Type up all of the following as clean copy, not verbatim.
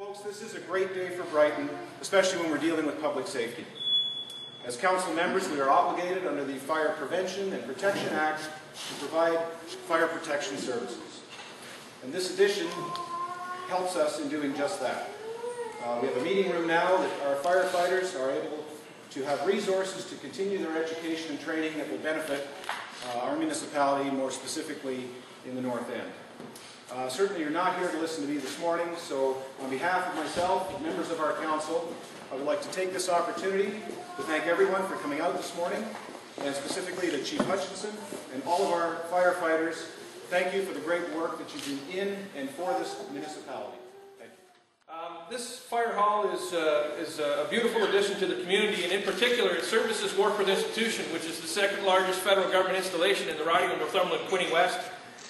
Folks, this is a great day for Brighton, especially when we're dealing with public safety. As council members, we are obligated under the Fire Prevention and Protection Act to provide fire protection services. And this edition helps us in doing just that. We have a meeting room now that our firefighters are able to have resources to continue their education and training that will benefit our municipality, more specifically in the North End. Certainly you're not here to listen to me this morning, so on behalf of myself and members of our council, I would like to take this opportunity to thank everyone for coming out this morning, and specifically to Chief Hutchinson and all of our firefighters. Thank you for the great work that you do in and for this municipality. Thank you. This fire hall is a beautiful addition to the community, and in particular it services Warford Institution, which is the second largest federal government installation in the riding of Northumberland, Quinte West,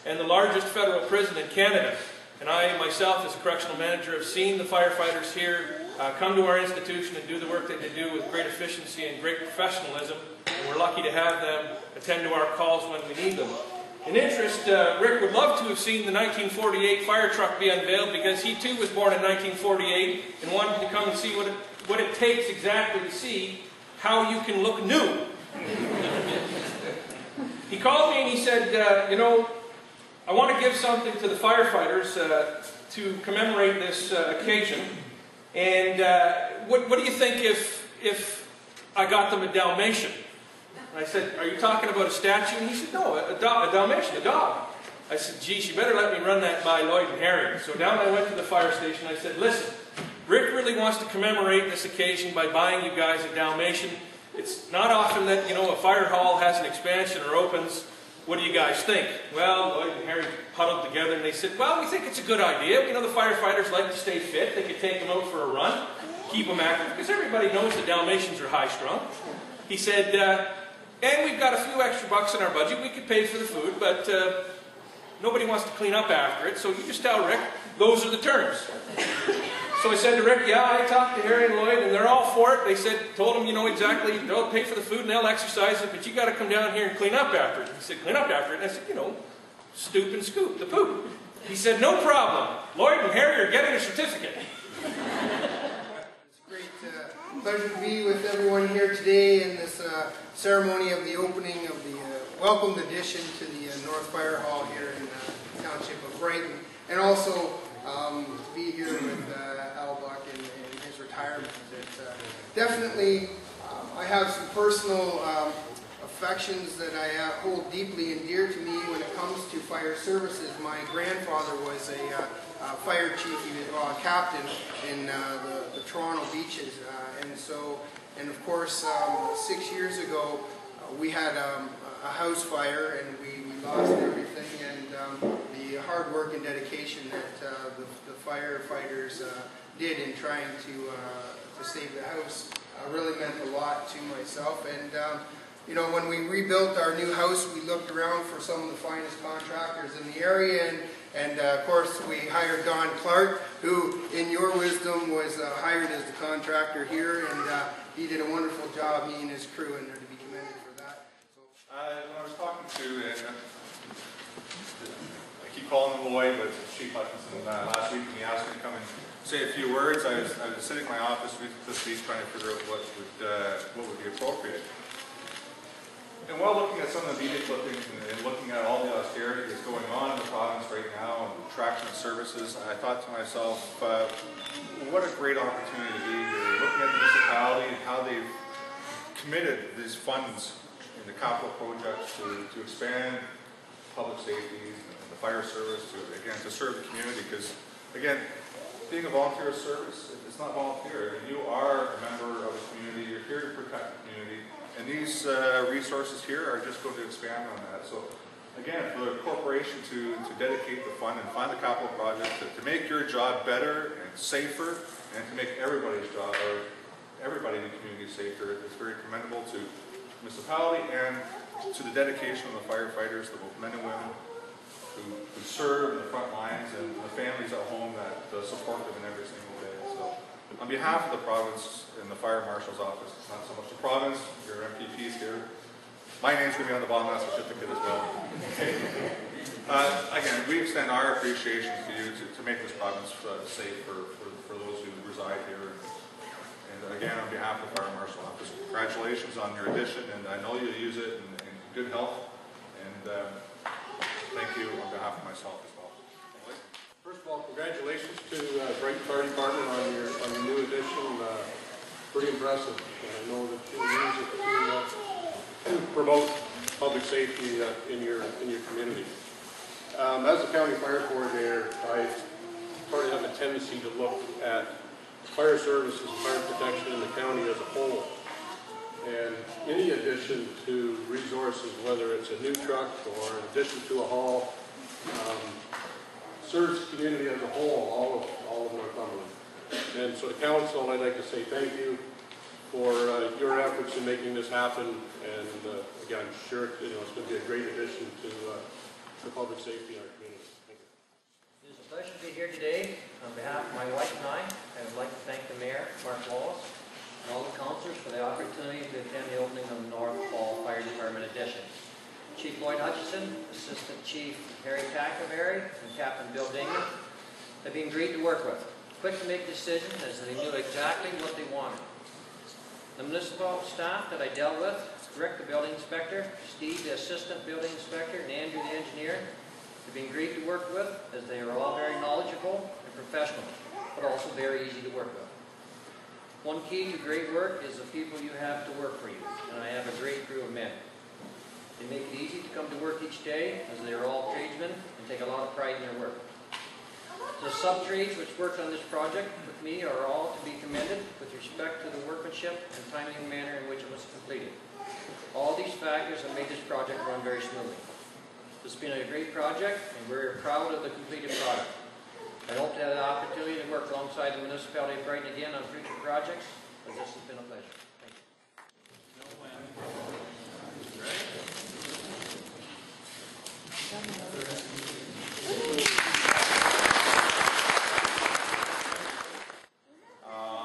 and the largest federal prison in Canada. And I, myself, as a correctional manager, have seen the firefighters here come to our institution and do the work that they do with great efficiency and great professionalism. And we're lucky to have them attend to our calls when we need them. In interest, Rick would love to have seen the 1948 fire truck be unveiled, because he too was born in 1948 and wanted to come and see what it takes exactly to see how you can look new. He called me and he said, you know, I want to give something to the firefighters to commemorate this occasion, and what do you think if I got them a Dalmatian? And I said, are you talking about a statue? And he said, no, a Dalmatian, a dog. I said, geez, you better let me run that by Lloyd and Harry. So down I went to the fire station. I said, listen, Rick really wants to commemorate this occasion by buying you guys a Dalmatian. It's not often that, you know, a fire hall has an expansion or opens. What do you guys think? Well, Lloyd and Harry huddled together and they said, well, we think it's a good idea. You know, the firefighters like to stay fit. They could take them out for a run, keep them active, because everybody knows the Dalmatians are high-strung. He said, and we've got a few extra bucks in our budget. We could pay for the food, but nobody wants to clean up after it. So you just tell Rick, those are the terms. So I said to Rick, yeah, I talked to Harry and Lloyd, and they're all for it. They told him, you know, exactly, they'll pay for the food and they'll exercise it, but you got to come down here and clean up after it. He said, clean up after it? And I said, you know, stoop and scoop the poop. He said, no problem. Lloyd and Harry are getting a certificate. It's a great pleasure to be with everyone here today in this ceremony of the opening of the welcomed addition to the North Fire Hall here in the township of Brighton, and also to be here with Al Buck in his retirement. Definitely, I have some personal affections that I hold deeply and dear to me when it comes to fire services. My grandfather was a fire chief, he was a captain in the Toronto beaches, and of course 6 years ago we had a house fire and we lost everything, and the hard work and dedication that the firefighters did in trying to save the house really meant a lot to myself. And you know, when we rebuilt our new house, we looked around for some of the finest contractors in the area, and of course we hired Don Clark, who in your wisdom was hired as the contractor here, and he did a wonderful job, he and his crew, and they're to be commended for that. When I was talking to, I keep calling him Lloyd, but it's Chief Hutchinson last week, and he asked me to come and say a few words. I was sitting in my office this week trying to figure out what would be appropriate. And while looking at some of the media clippings and looking at all the austerity that's going on in the province right now and traction of services, I thought to myself, what a great opportunity to be here, looking at the municipality and how they've committed these funds in the capital projects to expand public safety and the fire service to serve the community. Because again, being a volunteer service, it's not volunteer. You are a member of the community. You're here to protect the community, and these resources here are just going to expand on that. So again, for the corporation to dedicate the fund and find the capital project to make your job better and safer, and to make everybody's job, or everybody in the community safer, it's very commendable to municipality and to the dedication of the firefighters, the men and women who serve in the front lines, and the families at home that support them in every single day. So on behalf of the province and the Fire Marshal's office, not so much the province, your MPPs here, my name's going to be on the bottom of that certificate as well. Okay. Again, we extend our appreciation to you to make this province safe for those reside here. And again, on behalf of the Fire Marshal Office, congratulations on your addition, and I know you'll use it in good health. And thank you on behalf of myself as well. First of all, congratulations to Brighton Fire Department on your new addition. Pretty impressive. And I know that you'll use it to promote public safety in your community. As a county fire coordinator, I sort of have a tendency to look at fire services and fire protection in the county as a whole. And any addition to resources, whether it's a new truck or an addition to a hall, serves the community as a whole, all of Northumberland. And so the council, I'd like to say thank you for your efforts in making this happen. And again, I'm sure it's going to be a great addition to public safety in our community. Thank you. It is a pleasure to be here today. On behalf of my wife and I would like to thank the Mayor, Mark Wallace, and all the councillors for the opportunity to attend the opening of the North Hall Fire Department addition. Chief Lloyd Hutchison, Assistant Chief Harry Tackaberry, and Captain Bill Dingley have been great to work with. Quick to make decisions as they knew exactly what they wanted. The municipal staff that I dealt with, Rick, the building inspector, Steve, the assistant building inspector, and Andrew, the engineer, have been great to work with as they are all very knowledgeable and professional, but also very easy to work with. One key to great work is the people you have to work for you, and I have a great crew of men. They make it easy to come to work each day as they are all tradesmen and take a lot of pride in their work. The sub-trades which worked on this project with me are all to be commended with respect to the workmanship and timely manner in which it was completed. All these factors have made this project run very smoothly. This has been a great project, and we're proud of the completed product. I hope to have the opportunity to work alongside the municipality of Brighton again on future projects, but this has been a pleasure. Thank you.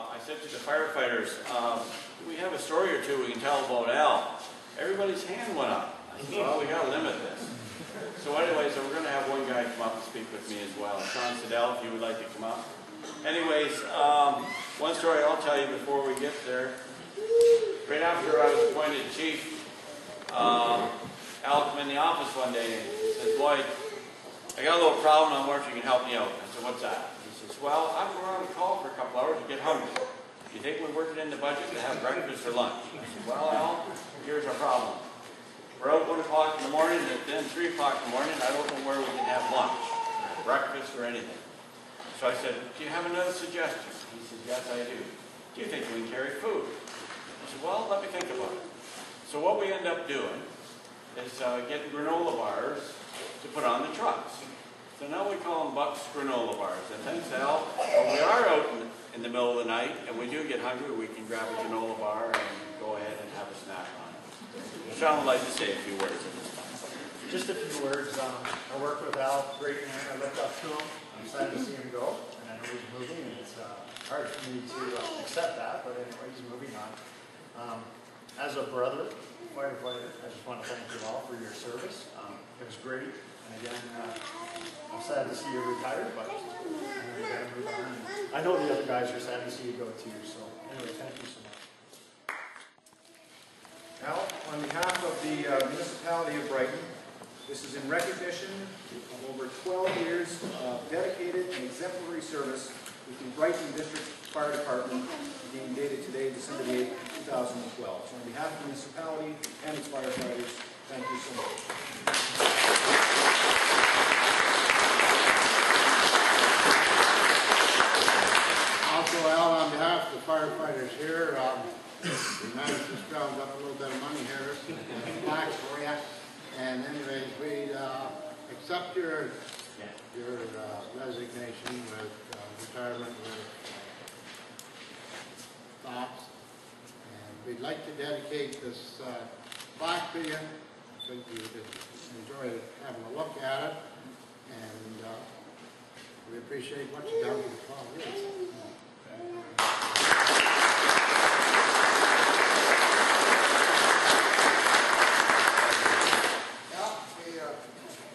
I said to the firefighters, we have a story or two we can tell about Al. Everybody's hand went up. I said, well, we got to limit this. So anyway, we're going to have one guy come up and speak with me as well. Sean Siddell, if you would like to come up. Anyways, one story I'll tell you before we get there. Right after I was appointed chief, Al came in the office one day and he says, Lloyd, I got a little problem. I'm wondering if you can help me out. I said, what's that? He says, well, I'm going on a call for a couple hours to get hungry. Do you think we're working in the budget to have breakfast or lunch? I said, well, Al, here's our problem. We're out 1 o'clock in the morning, and then 3 o'clock in the morning, I don't know where we can have lunch, or breakfast, or anything. So I said, do you have another suggestion? He said, yes, I do. Do you think we can carry food? I said, well, let me think about it. So what we end up doing is getting granola bars to put on the trucks. So now we call them Buck's granola bars. And thanks, Al, when we are out in the middle of the night, and we do get hungry, we can grab a granola bar and go ahead and have a snack on it. Sean would like to say a few words at this time. Just a few words. I worked with Al Brighton and I looked up to him. I'm sad to see him go, and I know he's moving, and it's hard for me to accept that, but anyway, he's moving on. As a brother, firefighter, I just want to thank you all for your service. It was great, and again, I'm sad to see you retired, but I know you got to move on. I know the other guys are sad to see you go too, so anyway, thank you so much. Al, on behalf of the municipality of Brighton, this is in recognition of over 12 years of dedicated and exemplary service with the Brighton District Fire Department, being dated today, December 8, 2012. So on behalf of the municipality and its firefighters, thank you so much. Also, Al, on behalf of the firefighters here, we managed to scrounge up a little bit of money here, plaques for you. And anyways, we accept your resignation with retirement with thoughts. And we'd like to dedicate this plaque to you. I think you would enjoy having a look at it. And we appreciate what you've done for the 12 years.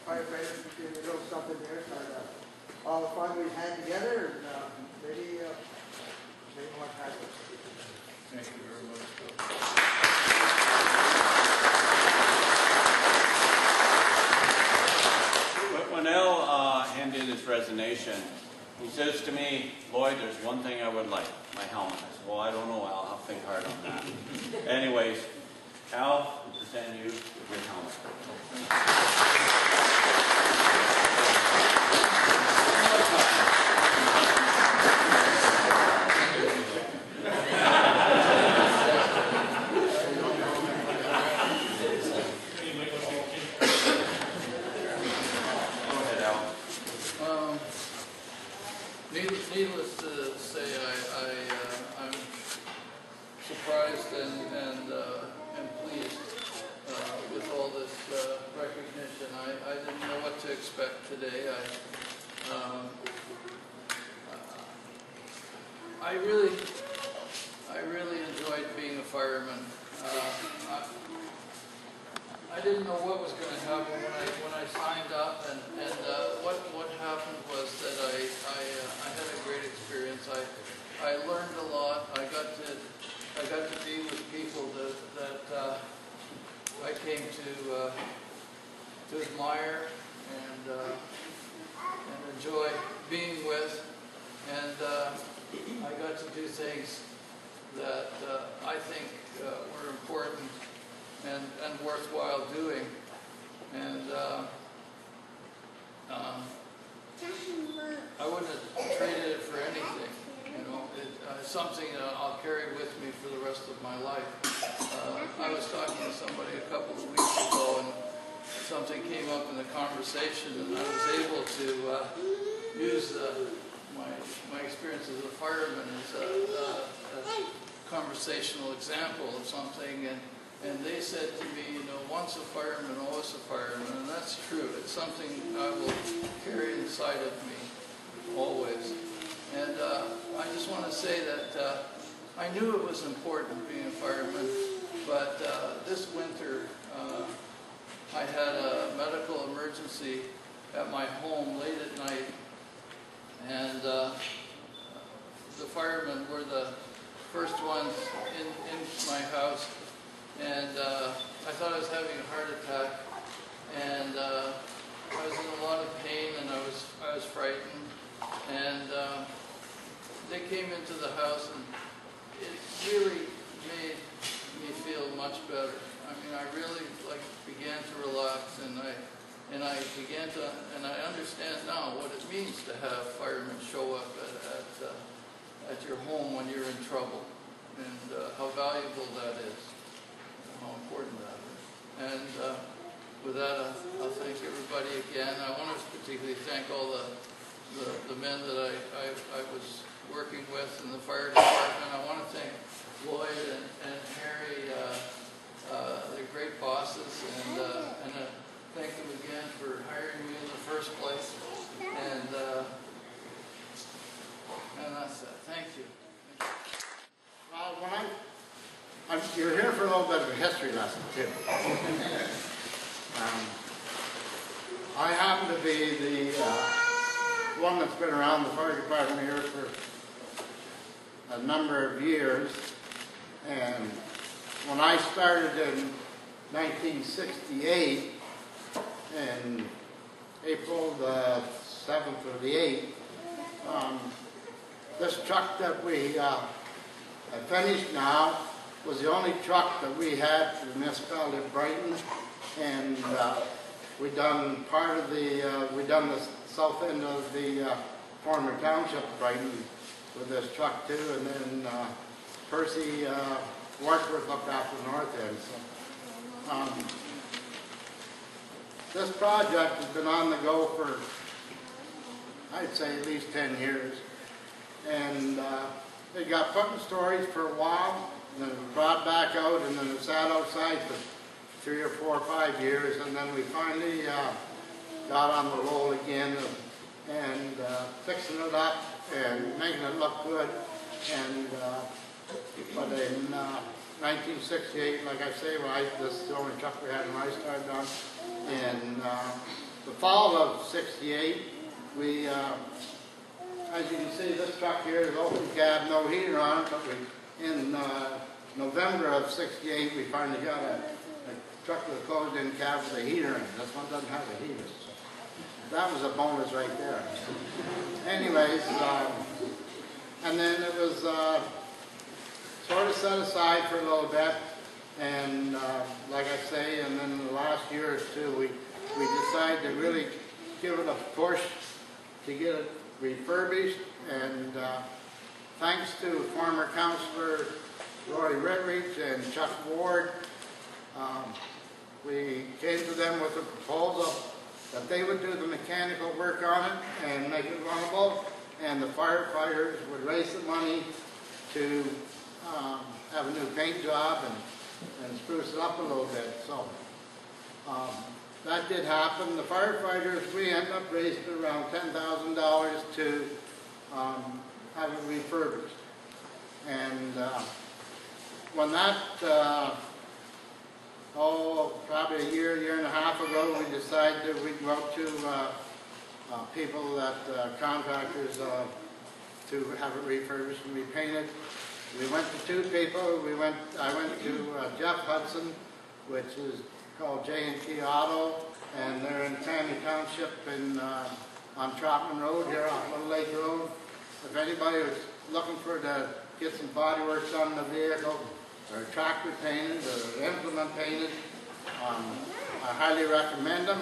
Firefighters, we did a little something there, all the fun we've had together, and maybe resignation, he says to me, "Lloyd, there's one thing I would like, my helmet." I said, "Well, I don't know, Al, I'll think hard on that." Anyways, Al, we present you with your helmet. Needless to say, I'm surprised and pleased with all this recognition. I didn't know what to expect today. I really enjoyed being a fireman. I didn't know what was going to happen when I signed up, and what happened was that I had a great experience. I learned a lot. I got to be with people that I came to admire and enjoy being with, and I got to do things that I think were important and worthwhile doing, and I wouldn't have traded it for anything. You know, it's something that I'll carry with me for the rest of my life. I was talking to somebody a couple of weeks ago, and something came up in the conversation, and I was able to use my experience as a fireman as a conversational example of something, and they said to me, you know, once a fireman, always a fireman, and that's true. It's something I will carry inside of me always. And I just want to say that I knew it was important being a fireman, but this winter I had a medical emergency at my home late at night, and the firemen were the first ones in my house, and I thought I was having a heart attack, and I was in a lot of pain, and I was frightened, and they came into the house, and it really made me feel much better. I mean, I really began to relax, and I began to, and I understand now what it means to have firemen show up at your home when you're in trouble, and how valuable that is, and how important that is. And with that, I'll thank everybody again. I want to particularly thank all the men that I was working with in the fire department. I want to thank Lloyd and Harry, they're great bosses, and thank them again for hiring me in the first place. And that's it. Thank you. Well, you're here for a little bit of a history lesson too. I happen to be the one that's been around the fire department here for a number of years, and when I started in 1968, in April the 7th or the 8th, this truck that we have finished now was the only truck that we had for the municipality of Brighton, and we done part of we done the south end of the former township of Brighton with this truck too, and then Percy Wardsworth looked after the north end. So, this project has been on the go for, I'd say, at least 10 years, and it got put in storage for a while, and then it was brought back out, and then it sat outside for 3 or 4 or 5 years, and then we finally got on the roll again and fixing it up and making it look good. And but in 1968, like I say, this is the only truck we had when I started on. In the fall of '68, we, as you can see, this truck here is open cab, no heater on it, but in November of '68, we finally got a truck with a closed-in cab with a heater in it. This one doesn't have a heater. So. that was a bonus right there. Anyways, and then it was sort of set aside for a little bit, and like I say, and then in the last year or two, we decided to really give it a push to get it refurbished, and thanks to former councillor Roy Redridge and Chuck Ward, we came to them with a proposal that they would do the mechanical work on it and make it runnable, and the firefighters would raise the money to have a new paint job and spruce it up a little bit. So that did happen. The firefighters, we ended up raising around $10,000 to have it refurbished. And when that, probably a year and a half ago, we decided that we'd go out to people that, contractors, to have it refurbished and repainted. We went to two people. I went to Jeff Hudson, which is called J&T Auto, and they're in Tammy Township on Trotman Road here on Little Lake Road. If anybody was looking to get some body work done on the vehicle, or a tractor painted, or an implement painted, I highly recommend them.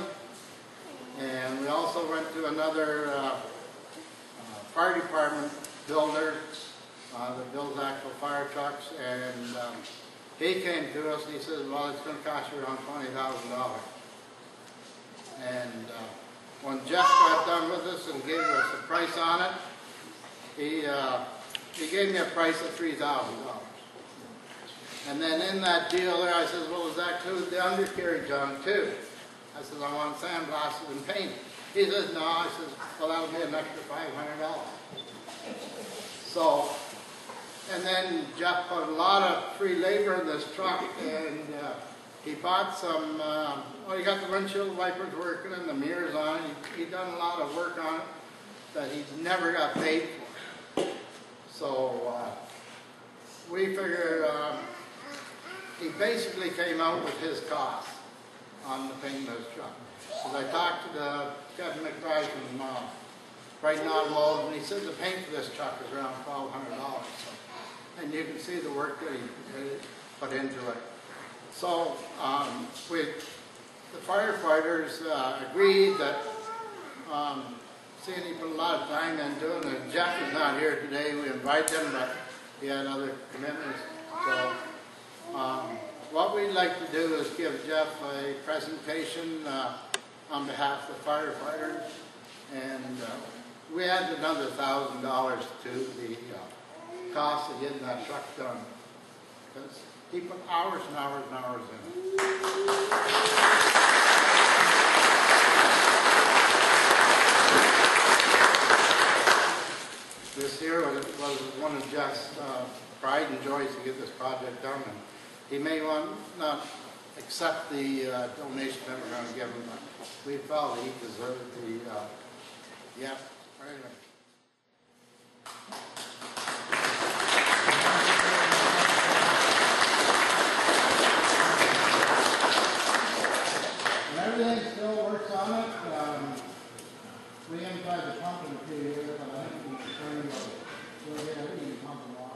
And we also went to another fire department builder that builds actual fire trucks, and he came to us and he said, well, it's going to cost you around $20,000. And when Jeff got done with us and gave us a price on it, he gave me a price of $3,000. And then in that deal there, I said, well, does that include the undercarriage on it too? I said, I want sandblasted and painted. He says, no. I said, well, that'll be an extra $500. So, and then Jeff put a lot of free labor in this truck, and he bought some, well, he got the windshield wipers working and the mirrors on it. He done a lot of work on it that he's never got paid for. So, we figure he basically came out with his cost on the painting of his truck. So I talked to Kevin McBride from Brighton Automotive, and he said the paint for this truck is around $1,200. So, and you can see the work that he put into it. So the firefighters agreed that, seeing he put a lot of time into it, and Jeff is not here today, we invited him, but he had other commitments. So what we'd like to do is give Jeff a presentation on behalf of the firefighters, and we added another $1,000 to the cost of getting that truck done, because he put hours and hours and hours in it. This here was one of Jeff's pride and joys to get this project done, and he may not accept the donation that we're going to give him, but we felt he deserved the, yeah, anyway. Everything still works on it. We haven't tried to pump in a few years, but I think we'll get everything pumping along.